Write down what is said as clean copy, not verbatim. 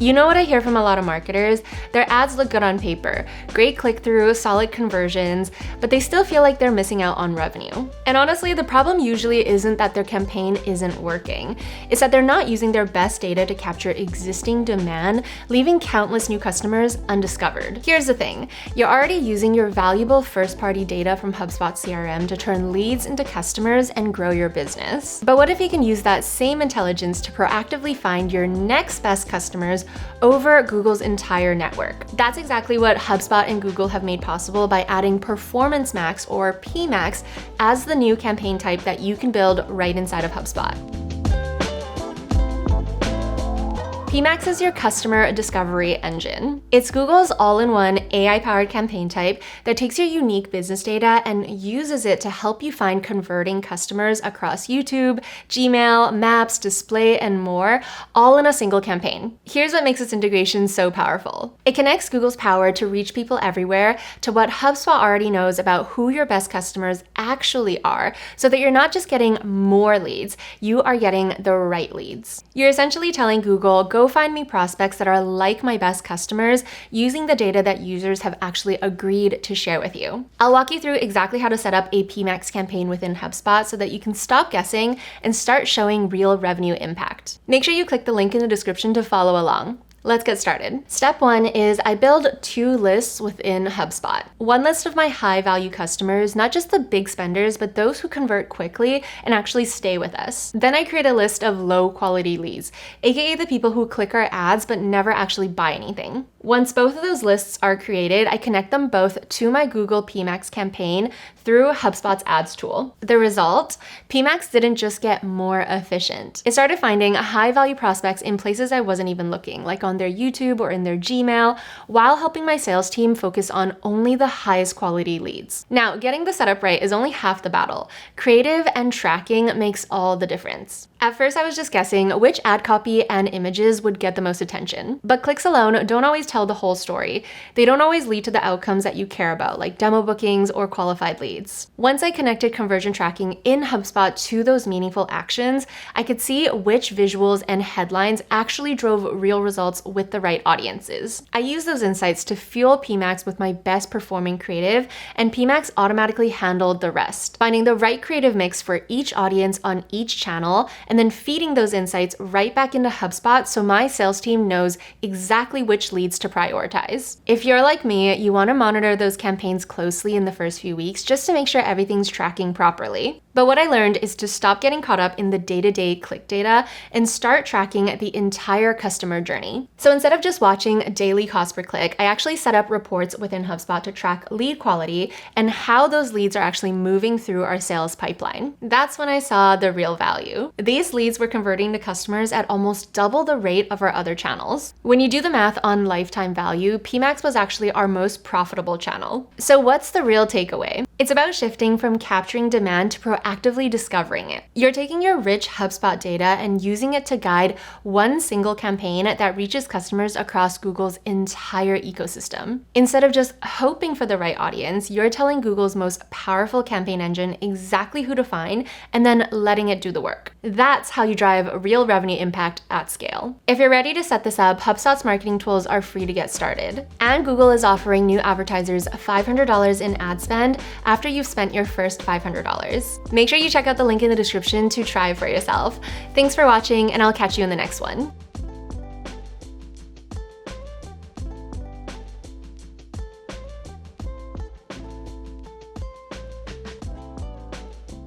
You know what I hear from a lot of marketers? Their ads look good on paper, great click-through, solid conversions, but they still feel like they're missing out on revenue. And honestly, the problem usually isn't that their campaign isn't working. It's that they're not using their best data to capture existing demand, leaving countless new customers undiscovered. Here's the thing, you're already using your valuable first-party data from HubSpot CRM to turn leads into customers and grow your business. But what if you can use that same intelligence to proactively find your next best customers over Google's entire network? That's exactly what HubSpot and Google have made possible by adding Performance Max or PMAX as the new campaign type that you can build right inside of HubSpot. PMAX is your customer discovery engine. It's Google's all-in-one AI-powered campaign type that takes your unique business data and uses it to help you find converting customers across YouTube, Gmail, Maps, Display, and more, all in a single campaign. Here's what makes its integration so powerful. It connects Google's power to reach people everywhere to what HubSpot already knows about who your best customers actually are, so that you're not just getting more leads, you are getting the right leads. You're essentially telling Google, go find me prospects that are like my best customers using the data that users have actually agreed to share with you. I'll walk you through exactly how to set up a PMAX campaign within HubSpot so that you can stop guessing and start showing real revenue impact. Make sure you click the link in the description to follow along. Let's get started. Step 1 is I build 2 lists within HubSpot. One list of my high value customers, not just the big spenders, but those who convert quickly and actually stay with us. Then I create a list of low quality leads, aka the people who click our ads but never actually buy anything. Once both of those lists are created, I connect them both to my Google PMAX campaign through HubSpot's ads tool. The result? PMAX didn't just get more efficient. It started finding high value prospects in places I wasn't even looking, like on their YouTube or in their Gmail, while helping my sales team focus on only the highest quality leads. Now, getting the setup right is only half the battle. Creative and tracking makes all the difference. At first, I was just guessing which ad copy and images would get the most attention. But clicks alone don't always tell the whole story. They don't always lead to the outcomes that you care about, like demo bookings or qualified leads. Once I connected conversion tracking in HubSpot to those meaningful actions, I could see which visuals and headlines actually drove real results with the right audiences. I used those insights to fuel PMAX with my best performing creative, and PMAX automatically handled the rest, finding the right creative mix for each audience on each channel, and then feeding those insights right back into HubSpot so my sales team knows exactly which leads to prioritize. If you're like me, you want to monitor those campaigns closely in the first few weeks just to make sure everything's tracking properly. But what I learned is to stop getting caught up in the day-to-day click data and start tracking the entire customer journey. So instead of just watching daily cost per click, I actually set up reports within HubSpot to track lead quality and how those leads are actually moving through our sales pipeline. That's when I saw the real value. These leads were converting to customers at almost double the rate of our other channels. When you do the math on lifetime value, PMAX was actually our most profitable channel. So what's the real takeaway? It's about shifting from capturing demand to proactively discovering it. You're taking your rich HubSpot data and using it to guide one single campaign that reaches customers across Google's entire ecosystem. Instead of just hoping for the right audience, you're telling Google's most powerful campaign engine exactly who to find and then letting it do the work. That's how you drive real revenue impact at scale. If you're ready to set this up, HubSpot's marketing tools are free to get started. And Google is offering new advertisers $500 in ad spend after you've spent your first $500. Make sure you check out the link in the description to try for yourself. Thanks for watching, and I'll catch you in the next one.